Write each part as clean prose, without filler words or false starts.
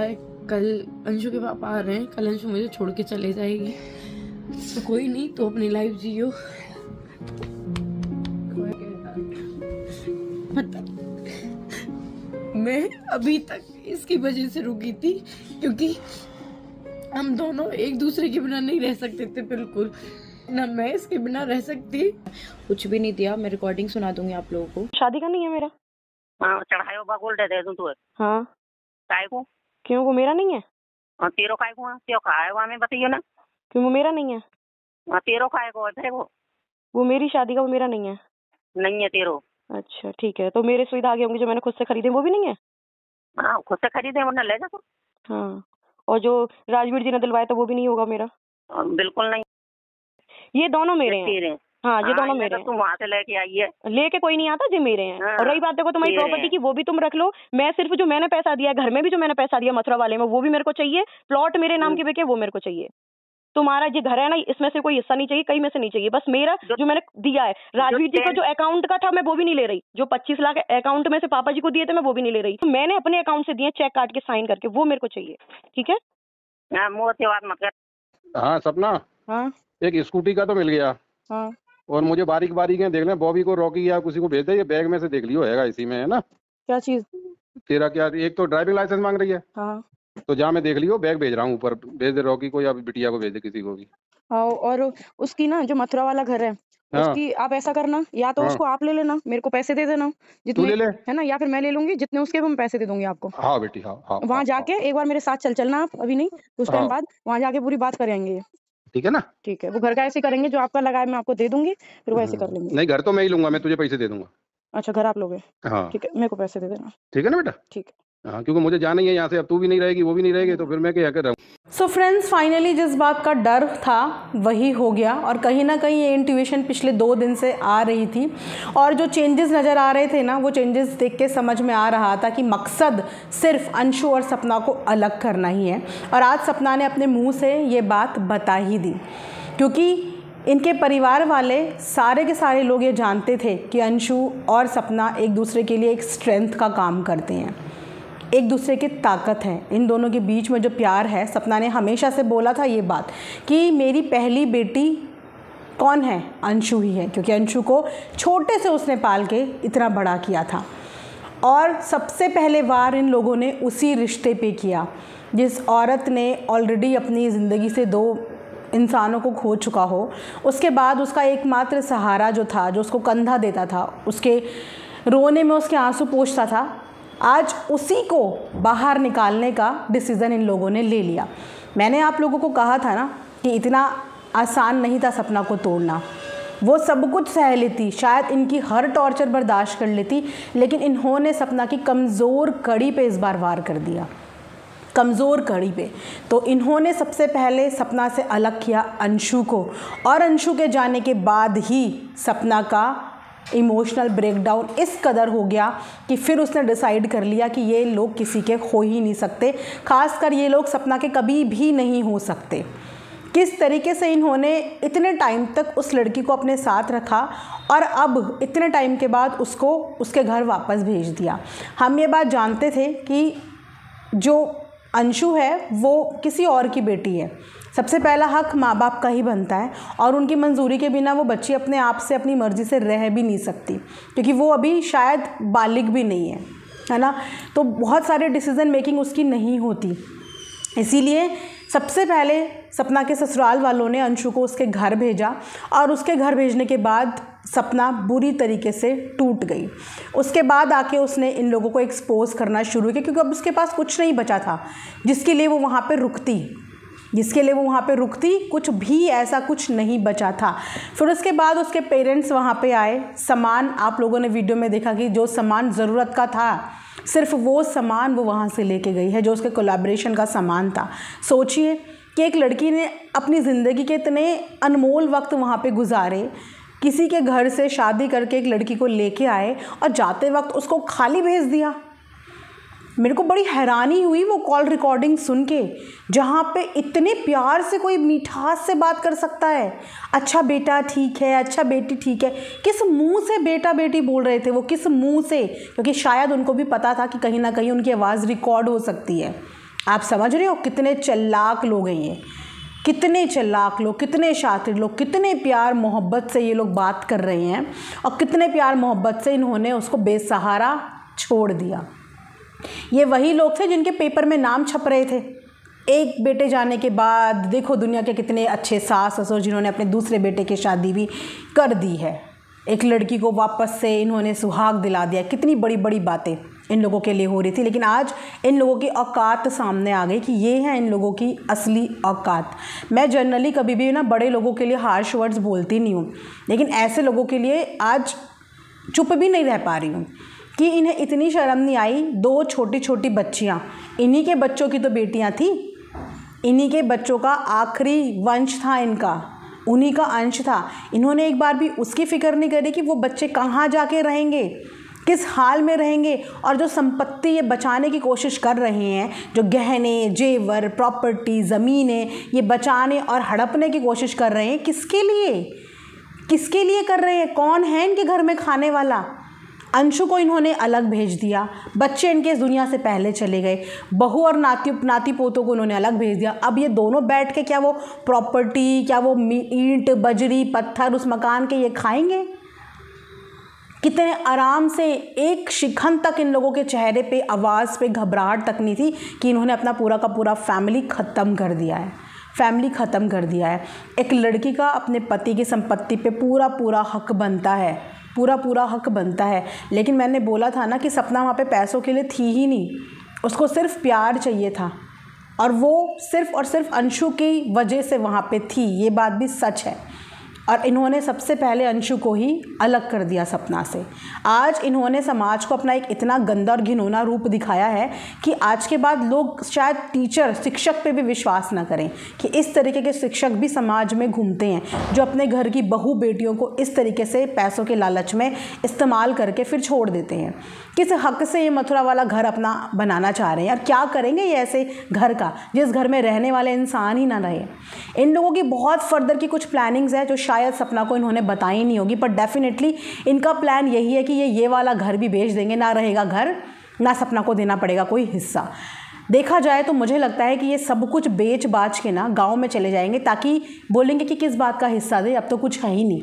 कल अंशु के पापा आ रहे हैं, कल अंशु मुझे छोड़ के चले जाएगी, तो कोई नहीं, तो अपनी लाइफ जियो। मैं अभी तक इसकी वजह से रुकी थी, क्योंकि हम दोनों एक दूसरे के बिना नहीं रह सकते थे, बिल्कुल ना मैं इसके बिना रह सकती। कुछ भी नहीं दिया, मैं रिकॉर्डिंग सुना दूंगी आप लोगों को। शादी का नहीं है मेरा। हाँ, चढ़ायो बगुल दे दूं तू। हाँ, काय को? क्यों, वो मेरा नहीं है? तेरो काय को? त्यो काय वो हमें बताइयो ना। क्यों, वो मेरा नहीं है? तेरो काय को है वो मेरी शादी का, वो मेरा नहीं है। नहीं है तेरो। अच्छा ठीक है, तो मेरे सुविधा आगे होंगे जो मैंने खुद से खरीदे, वो भी नहीं है? हाँ, खुद से खरीदे वरना ले जा तू। हाँ, और जो राजवीर जी ने दिलवाया तो वो भी नहीं होगा मेरा? बिल्कुल नहीं, ये दोनों मेरे हैं। हाँ, ये दोनों मेरे हैं। तुम वहाँ से लेके आई है। लेके कोई नहीं आता जी, मेरे हैं। हाँ, और रही बात देखो तुम्हारी प्रॉपर्टी की, वो भी तुम रख लो। मैं सिर्फ जो मैंने पैसा दिया है, घर में भी जो मैंने पैसा दिया मथुरा वाले में, वो भी मेरे को चाहिए। प्लॉट मेरे नाम के बिके, वो मेरे को चाहिए। तुम्हारा ये घर है ना, इसमें से कोई हिस्सा नहीं चाहिए, कहीं में से नहीं चाहिए, बस मेरा जो मैंने दिया है। राजवीर जी को जो अकाउंट का था, मैं वो भी नहीं ले रही। जो 25 लाख अकाउंट में से पापा जी को दिए थे, मैं वो भी नहीं ले रही। तो मैंने अपने अकाउंट से दिए, चेक काट के साइन करके, वो मेरे को चाहिए। ठीक है? हाँ सपना, हाँ, एक स्कूटी का तो मिल गया। हाँ, और मुझे बारीक बारीक देख ले, बॉबी को, रॉकी या किसी को भेज दे, ये बैग में से देख लियो, है इसी में, है ना? क्या चीज? तेरा क्या, एक तो ड्राइविंग लाइसेंस मांग रही है। हाँ, तो जा, मैं देख लियो, बैग भेज रहा हूँ ऊपर, भेज दे रॉकी को या बिटिया को, भेज दे किसी को भी। हाँ, और उसकी ना जो मथुरा वाला घर है, हाँ, उसकी आप ऐसा करना, या तो हाँ, उसको आप ले लेना, मेरे को पैसे दे देना तू जितने, ले ले, है ना, या फिर मैं ले लूंगी, जितने उसके वो मैं पैसे दे दूंगी आपको। हाँ बेटी, हाँ हाँ वहां हाँ, जाके एक बार मेरे साथ चलना आप, अभी नहीं तो उस टाइम हाँ, बाद वहां जाके पूरी बात करेंगे। ठीक है ना? ठीक है, वो घर का ऐसे करेंगे, जो आपका लगा है मैं आपको दे दूंगी, फिर वो ऐसे कर लेंगे। नहीं, घर तो मैं ही लूंगा, मैं तुझे पैसे दे दूंगा। अच्छा, घर आप लोगे? हाँ ठीक है, मेरे को पैसे दे देना। ठीक है ना बेटा? ठीक है। हाँ, क्योंकि मुझे जाना ही है यहाँ से, अब तू भी नहीं रहेगी, वो भी नहीं रहेगी, तो फिर मैं क्या कर रहा हूँ। सो फ्रेंड्स, फाइनली जिस बात का डर था वही हो गया, और कहीं ना कहीं ये इंट्यूशन पिछले 2 दिन से आ रही थी, और जो चेंजेस नज़र आ रहे थे ना, वो चेंजेस देख के समझ में आ रहा था कि मकसद सिर्फ अंशु और सपना को अलग करना ही है। और आज सपना ने अपने मुंह से ये बात बता ही दी, क्योंकि इनके परिवार वाले सारे के सारे लोग ये जानते थे कि अंशु और सपना एक दूसरे के लिए एक स्ट्रेंथ का काम करते हैं, एक दूसरे की ताकत है। इन दोनों के बीच में जो प्यार है, सपना ने हमेशा से बोला था ये बात कि मेरी पहली बेटी कौन है? अंशु ही है, क्योंकि अंशु को छोटे से उसने पाल के इतना बड़ा किया था। और सबसे पहले वार इन लोगों ने उसी रिश्ते पे किया, जिस औरत ने ऑलरेडी अपनी ज़िंदगी से 2 इंसानों को खो चुका हो। उसके बाद उसका एकमात्र सहारा जो था, जो उसको कंधा देता था, उसके रोने में उसके आंसू पोंछता था, आज उसी को बाहर निकालने का डिसीज़न इन लोगों ने ले लिया। मैंने आप लोगों को कहा था ना कि इतना आसान नहीं था सपना को तोड़ना। वो सब कुछ सह लेती, शायद इनकी हर टॉर्चर बर्दाश्त कर लेती, लेकिन इन्होंने सपना की कमज़ोर कड़ी पे इस बार वार कर दिया, कमज़ोर कड़ी पे। तो इन्होंने सबसे पहले सपना से अलग किया अंशु को, और अंशु के जाने के बाद ही सपना का इमोशनल ब्रेकडाउन इस कदर हो गया कि फिर उसने डिसाइड कर लिया कि ये लोग किसी के हो ही नहीं सकते, खासकर ये लोग सपना के कभी भी नहीं हो सकते। किस तरीके से इन्होंने इतने टाइम तक उस लड़की को अपने साथ रखा, और अब इतने टाइम के बाद उसको उसके घर वापस भेज दिया। हम ये बात जानते थे कि जो अंशु है वो किसी और की बेटी है, सबसे पहला हक माँ बाप का ही बनता है, और उनकी मंजूरी के बिना वो बच्ची अपने आप से अपनी मर्ज़ी से रह भी नहीं सकती, क्योंकि वो अभी शायद बालिग भी नहीं है ना। तो बहुत सारे डिसीज़न मेकिंग उसकी नहीं होती, इसीलिए सबसे पहले सपना के ससुराल वालों ने अंशु को उसके घर भेजा, और उसके घर भेजने के बाद सपना बुरी तरीके से टूट गई। उसके बाद आके उसने इन लोगों को एक्सपोज करना शुरू किया, क्योंकि अब उसके पास कुछ नहीं बचा था जिसके लिए वो वहाँ पे रुकती, कुछ भी ऐसा कुछ नहीं बचा था। फिर उसके बाद उसके पेरेंट्स वहाँ पे आए, सामान आप लोगों ने वीडियो में देखा कि जो सामान ज़रूरत का था, सिर्फ वो सामान वो वहाँ से लेके गई है, जो उसके कोलैबोरेशन का सामान था। सोचिए कि एक लड़की ने अपनी ज़िंदगी के इतने अनमोल वक्त वहाँ पे गुजारे, किसी के घर से शादी करके एक लड़की को लेके आए, और जाते वक्त उसको खाली भेज दिया। मेरे को बड़ी हैरानी हुई वो कॉल रिकॉर्डिंग सुन के, जहाँ पे इतने प्यार से कोई मिठास से बात कर सकता है। अच्छा बेटा ठीक है, अच्छा बेटी ठीक है, किस मुंह से बेटा बेटी बोल रहे थे वो, किस मुंह से? क्योंकि शायद उनको भी पता था कि कहीं ना कहीं उनकी आवाज़ रिकॉर्ड हो सकती है। आप समझ रहे हो कितने चालाक लोग हैं ये, कितने चालाक लोग, कितने शातिर लोग, कितने प्यार मोहब्बत से ये लोग बात कर रहे हैं और कितने प्यार मोहब्बत से इन्होंने उसको बेसहारा छोड़ दिया। ये वही लोग थे जिनके पेपर में नाम छप रहे थे। एक बेटे जाने के बाद देखो दुनिया के कितने अच्छे सास ससुर जिन्होंने अपने दूसरे बेटे की शादी भी कर दी है। एक लड़की को वापस से इन्होंने सुहाग दिला दिया। कितनी बड़ी बड़ी बातें इन लोगों के लिए हो रही थी, लेकिन आज इन लोगों की औकात सामने आ गई कि ये है इन लोगों की असली औकात। मैं जनरली कभी भी ना बड़े लोगों के लिए हार्श वर्ड्स बोलती नहीं हूँ, लेकिन ऐसे लोगों के लिए आज चुप भी नहीं रह पा रही हूँ कि इन्हें इतनी शर्म नहीं आई। 2 छोटी छोटी बच्चियाँ, इन्हीं के बच्चों की तो बेटियाँ थी, इन्हीं के बच्चों का आखिरी वंश था, इनका उन्हीं का अंश था। इन्होंने एक बार भी उसकी फ़िक्र नहीं करी कि वो बच्चे कहाँ जाके रहेंगे, किस हाल में रहेंगे। और जो संपत्ति ये बचाने की कोशिश कर रहे हैं, जो गहने जेवर प्रॉपर्टी ज़मीनें ये बचाने और हड़पने की कोशिश कर रहे हैं, किसके लिए, किसके लिए कर रहे हैं? कौन है इनके घर में खाने वाला? अंशु को इन्होंने अलग भेज दिया, बच्चे इनके इस दुनिया से पहले चले गए, बहू और नाती पोतों को इन्होंने अलग भेज दिया। अब ये दोनों बैठ के क्या वो प्रॉपर्टी, क्या वो ईंट बजरी पत्थर उस मकान के ये खाएंगे? कितने आराम से, एक शिखन तक इन लोगों के चेहरे पे आवाज़ पे घबराहट तक नहीं थी कि इन्होंने अपना पूरा का पूरा फैमिली ख़त्म कर दिया है, फैमिली ख़त्म कर दिया है। एक लड़की का अपने पति की संपत्ति पे पूरा पूरा हक बनता है, पूरा पूरा हक बनता है। लेकिन मैंने बोला था ना कि सपना वहाँ पे पैसों के लिए थी ही नहीं, उसको सिर्फ प्यार चाहिए था और वो सिर्फ और सिर्फ अंशु की वजह से वहाँ पे थी। ये बात भी सच है। और इन्होंने सबसे पहले अंशु को ही अलग कर दिया सपना से। आज इन्होंने समाज को अपना एक इतना गंदा और घिनौना रूप दिखाया है कि आज के बाद लोग शायद टीचर शिक्षक पे भी विश्वास ना करें कि इस तरीके के शिक्षक भी समाज में घूमते हैं जो अपने घर की बहू बेटियों को इस तरीके से पैसों के लालच में इस्तेमाल करके फिर छोड़ देते हैं। किस हक से ये मथुरा वाला घर अपना बनाना चाह रहे हैं और क्या करेंगे ये ऐसे घर का जिस घर में रहने वाले इंसान ही ना रहे। इन लोगों की बहुत फर्दर की कुछ प्लानिंग्स है जो शायद सपना को इन्होंने बताई नहीं होगी, पर डेफिनेटली इनका प्लान यही है कि ये वाला घर भी बेच देंगे, ना रहेगा घर, ना सपना को देना पड़ेगा कोई हिस्सा। देखा जाए तो मुझे लगता है कि ये सब कुछ बेच बाच के ना गांव में चले जाएंगे ताकि बोलेंगे कि किस बात का हिस्सा दे, अब तो कुछ है ही नहीं।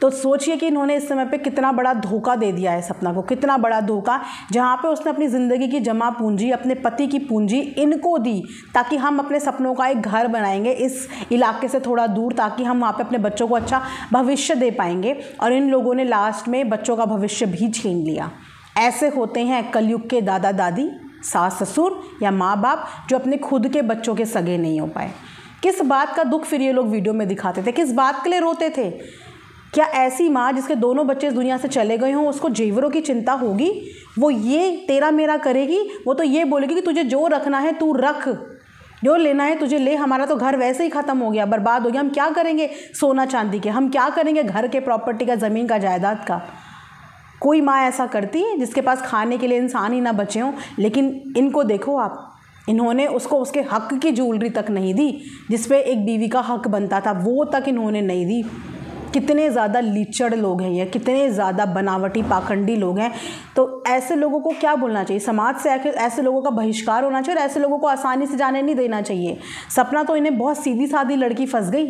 तो सोचिए कि इन्होंने इस समय पे कितना बड़ा धोखा दे दिया है सपना को, कितना बड़ा धोखा, जहाँ पे उसने अपनी ज़िंदगी की जमा पूंजी, अपने पति की पूंजी इनको दी ताकि हम अपने सपनों का एक घर बनाएंगे इस इलाके से थोड़ा दूर, ताकि हम वहाँ पे अपने बच्चों को अच्छा भविष्य दे पाएंगे। और इन लोगों ने लास्ट में बच्चों का भविष्य भी छीन लिया। ऐसे होते हैं कलयुग के दादा दादी, सास ससुर या माँ बाप जो अपने खुद के बच्चों के सगे नहीं हो पाए। किस बात का दुख फिर ये लोग वीडियो में दिखाते थे, किस बात के लिए रोते थे? क्या ऐसी माँ जिसके दोनों बच्चे इस दुनिया से चले गए हों उसको जेवरों की चिंता होगी? वो ये तेरा मेरा करेगी? वो तो ये बोलेगी कि तुझे जो रखना है तू रख, जो लेना है तुझे ले, हमारा तो घर वैसे ही ख़त्म हो गया, बर्बाद हो गया, हम क्या करेंगे सोना चांदी के, हम क्या करेंगे घर के प्रॉपर्टी का, ज़मीन का, जायदाद का? कोई माँ ऐसा करती है जिसके पास खाने के लिए इंसान ही ना बचे हों? लेकिन इनको देखो आप, इन्होंने उसको उसके हक की ज्वेलरी तक नहीं दी जिस पे एक बीवी का हक बनता था, वो तक इन्होंने नहीं दी। कितने ज़्यादा लीचड़ लोग हैं ये, कितने ज़्यादा बनावटी पाखंडी लोग हैं। तो ऐसे लोगों को क्या बोलना चाहिए? समाज से ऐसे लोगों का बहिष्कार होना चाहिए और ऐसे लोगों को आसानी से जाने नहीं देना चाहिए। सपना तो इन्हें बहुत सीधी सादी लड़की फंस गई,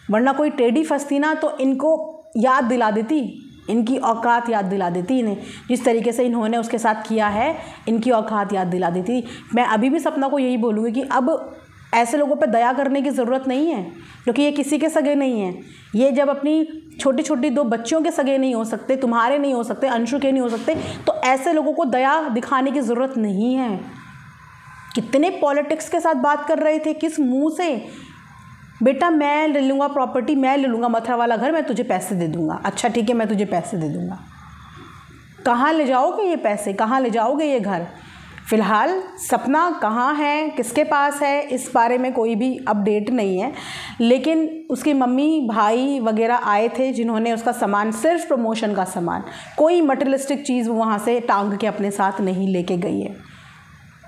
वरना कोई टेढ़ी फंसती ना तो इनको याद दिला देती, इनकी औकात याद दिला देती इन्हें। जिस तरीके से इन्होंने उसके साथ किया है इनकी औकात याद दिला देती। मैं अभी भी सपना को यही बोलूँगी कि अब ऐसे लोगों पे दया करने की ज़रूरत नहीं है, क्योंकि ये किसी के सगे नहीं हैं। ये जब अपनी छोटी छोटी 2 बच्चियों के सगे नहीं हो सकते, तुम्हारे नहीं हो सकते, अंशु के नहीं हो सकते, तो ऐसे लोगों को दया दिखाने की ज़रूरत नहीं है। कितने पॉलिटिक्स के साथ बात कर रहे थे, किस मुंह से? बेटा मैं ले लूँगा प्रॉपर्टी, मैं ले लूँगा मथुरा वाला घर, मैं तुझे पैसे दे दूँगा। अच्छा ठीक है, मैं तुझे पैसे दे दूँगा। कहाँ ले जाओगे ये पैसे, कहाँ ले जाओगे ये घर? फ़िलहाल सपना कहाँ है, किसके पास है, इस बारे में कोई भी अपडेट नहीं है। लेकिन उसकी मम्मी भाई वगैरह आए थे जिन्होंने उसका सामान, सिर्फ प्रमोशन का सामान, कोई मटेरियलिस्टिक चीज़ वो वहाँ से टांग के अपने साथ नहीं लेके गई है।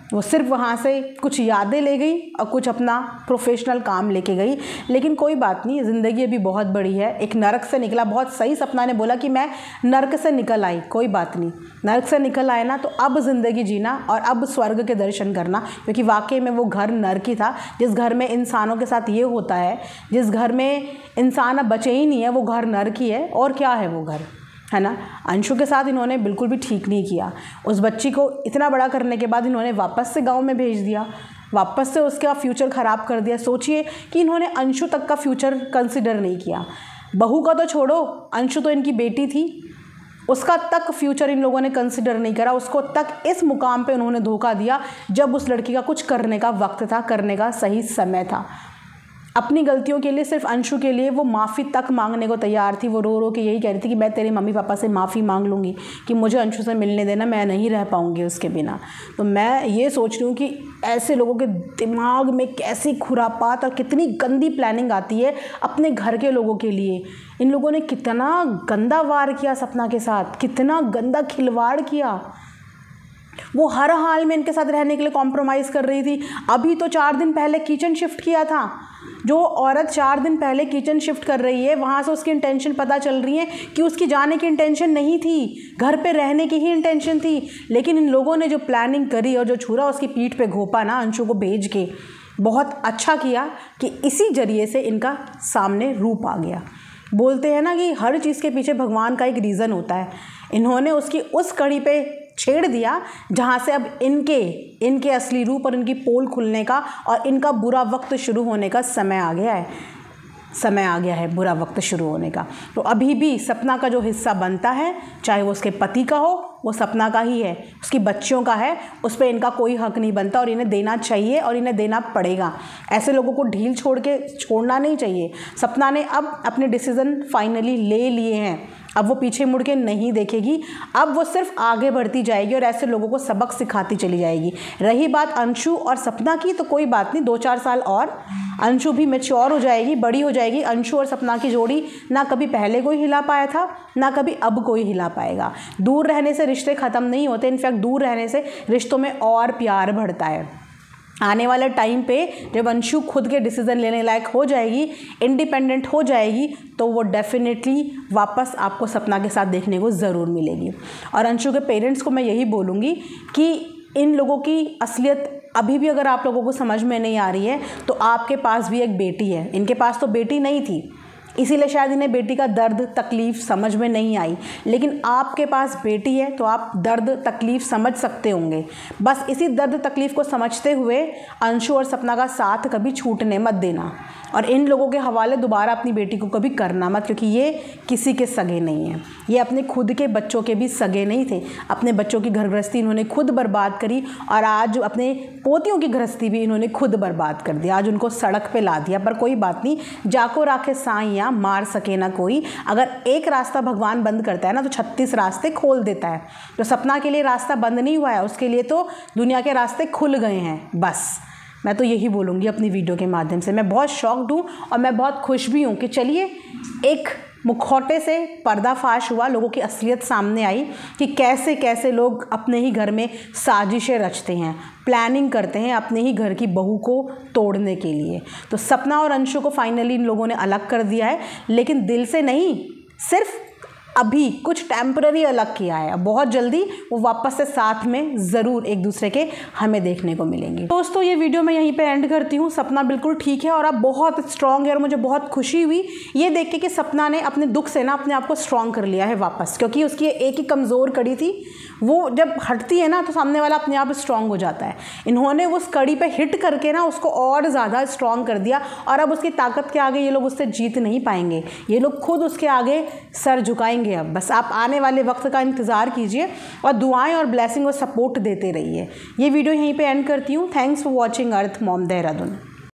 वो सिर्फ वहाँ से कुछ यादें ले गई और कुछ अपना प्रोफेशनल काम लेके गई। लेकिन कोई बात नहीं, ज़िंदगी अभी बहुत बड़ी है। एक नरक से निकला, बहुत सही सपना ने बोला कि मैं नरक से निकल आई, कोई बात नहीं, नरक से निकल आए ना तो अब ज़िंदगी जीना और अब स्वर्ग के दर्शन करना, क्योंकि वाकई में वो घर नरक ही था। जिस घर में इंसानों के साथ ये होता है, जिस घर में इंसान अब बचे ही नहीं है, वो घर नरक ही है। और क्या है वो घर, है ना। अंशु के साथ इन्होंने बिल्कुल भी ठीक नहीं किया। उस बच्ची को इतना बड़ा करने के बाद इन्होंने वापस से गांव में भेज दिया, वापस से उसका फ्यूचर ख़राब कर दिया। सोचिए कि इन्होंने अंशु तक का फ्यूचर कंसिडर नहीं किया। बहू का तो छोड़ो, अंशु तो इनकी बेटी थी, उसका तक फ्यूचर इन लोगों ने कंसिडर नहीं करा। उसको तक इस मुकाम पे उन्होंने धोखा दिया जब उस लड़की का कुछ करने का वक्त था, करने का सही समय था। अपनी गलतियों के लिए, सिर्फ अंशु के लिए वो माफ़ी तक मांगने को तैयार थी। वो रो रो के यही कह रही थी कि मैं तेरे मम्मी पापा से माफ़ी मांग लूँगी कि मुझे अंशु से मिलने देना, मैं नहीं रह पाऊँगी उसके बिना। तो मैं ये सोच रही हूँ कि ऐसे लोगों के दिमाग में कैसी खुरापात और कितनी गंदी प्लानिंग आती है अपने घर के लोगों के लिए। इन लोगों ने कितना गंदा वार किया सपना के साथ, कितना गंदा खिलवाड़ किया। वो हर हाल में इनके साथ रहने के लिए कॉम्प्रोमाइज़ कर रही थी। अभी तो 4 दिन पहले किचन शिफ्ट किया था। जो औरत 4 दिन पहले किचन शिफ्ट कर रही है, वहाँ से उसकी इंटेंशन पता चल रही है कि उसकी जाने की इंटेंशन नहीं थी, घर पे रहने की ही इंटेंशन थी। लेकिन इन लोगों ने जो प्लानिंग करी और जो छुरा उसकी पीठ पे घोपा ना अंशु को भेज के, बहुत अच्छा किया कि इसी जरिए से इनका सामने रूप आ गया। बोलते हैं ना कि हर चीज़ के पीछे भगवान का एक रीज़न होता है। इन्होंने उसकी उस कड़ी पे छेड़ दिया जहाँ से अब इनके असली रूप और इनकी पोल खुलने का और इनका बुरा वक्त शुरू होने का समय आ गया है, बुरा वक्त शुरू होने का। तो अभी भी सपना का जो हिस्सा बनता है, चाहे वो उसके पति का हो, वो सपना का ही है, उसकी बच्चियों का है, उस पर इनका कोई हक नहीं बनता और इन्हें देना चाहिए और इन्हें देना पड़ेगा। ऐसे लोगों को ढील छोड़ना नहीं चाहिए। सपना ने अब अपने डिसीज़न फाइनली ले लिए हैं, अब वो पीछे मुड़ के नहीं देखेगी, अब वो सिर्फ आगे बढ़ती जाएगी और ऐसे लोगों को सबक सिखाती चली जाएगी। रही बात अंशु और सपना की, तो कोई बात नहीं, 2-4 साल और अंशु भी मैच्योर हो जाएगी, बड़ी हो जाएगी। अंशु और सपना की जोड़ी ना कभी पहले कोई हिला पाया था, ना कभी अब कोई हिला पाएगा। दूर रहने से रिश्ते ख़त्म नहीं होते, इनफैक्ट दूर रहने से रिश्तों में और प्यार बढ़ता है। आने वाले टाइम पे जब अंशु खुद के डिसीज़न लेने लायक हो जाएगी, इंडिपेंडेंट हो जाएगी, तो वो डेफिनेटली वापस आपको सपना के साथ देखने को ज़रूर मिलेगी। और अंशु के पेरेंट्स को मैं यही बोलूँगी कि इन लोगों की असलियत अभी भी अगर आप लोगों को समझ में नहीं आ रही है, तो आपके पास भी एक बेटी है। इनके पास तो बेटी नहीं थी, इसीलिए शायद इन्हें बेटी का दर्द तकलीफ़ समझ में नहीं आई, लेकिन आपके पास बेटी है तो आप दर्द तकलीफ़ समझ सकते होंगे। बस इसी दर्द तकलीफ़ को समझते हुए अंशु और सपना का साथ कभी छूटने मत देना और इन लोगों के हवाले दोबारा अपनी बेटी को कभी करना मत, क्योंकि ये किसी के सगे नहीं हैं। ये अपने खुद के बच्चों के भी सगे नहीं थे। अपने बच्चों की घर गृहस्थी इन्होंने खुद बर्बाद करी और आज अपने पोतियों की गृहस्थी भी इन्होंने खुद बर्बाद कर दिया, आज उनको सड़क पे ला दिया। पर कोई बात नहीं, जाको राखे साइयाँ मार सके ना कोई। अगर एक रास्ता भगवान बंद करता है ना तो 36 रास्ते खोल देता है। तो सपना के लिए रास्ता बंद नहीं हुआ है, उसके लिए तो दुनिया के रास्ते खुल गए हैं। बस मैं तो यही बोलूँगी अपनी वीडियो के माध्यम से। मैं बहुत शॉक्ड हूँ और मैं बहुत खुश भी हूँ कि चलिए एक मुखौटे से पर्दाफाश हुआ, लोगों की असलियत सामने आई कि कैसे कैसे लोग अपने ही घर में साजिशें रचते हैं, प्लानिंग करते हैं अपने ही घर की बहू को तोड़ने के लिए। तो सपना और अंशु को फाइनली इन लोगों ने अलग कर दिया है, लेकिन दिल से नहीं, सिर्फ अभी कुछ टेम्पररी अलग किया है। बहुत जल्दी वो वापस से साथ में ज़रूर एक दूसरे के हमें देखने को मिलेंगे। दोस्तों ये वीडियो मैं यहीं पे एंड करती हूँ। सपना बिल्कुल ठीक है और अब बहुत स्ट्रांग है और मुझे बहुत खुशी हुई ये देख के कि सपना ने अपने दुख से ना अपने आप को स्ट्रांग कर लिया है वापस, क्योंकि उसकी एक ही कमज़ोर कड़ी थी, वो जब हटती है ना तो सामने वाला अपने आप स्ट्रांग हो जाता है। इन्होंने उस कड़ी पे हिट करके ना उसको और ज़्यादा स्ट्रांग कर दिया और अब उसकी ताकत के आगे ये लोग उससे जीत नहीं पाएंगे, ये लोग खुद उसके आगे सर झुकाएंगे। अब बस आप आने वाले वक्त का इंतज़ार कीजिए और दुआएं और ब्लेसिंग और सपोर्ट देते रहिए। ये वीडियो यहीं पे एंड करती हूँ। Thanks for watching earth mom Dehradun.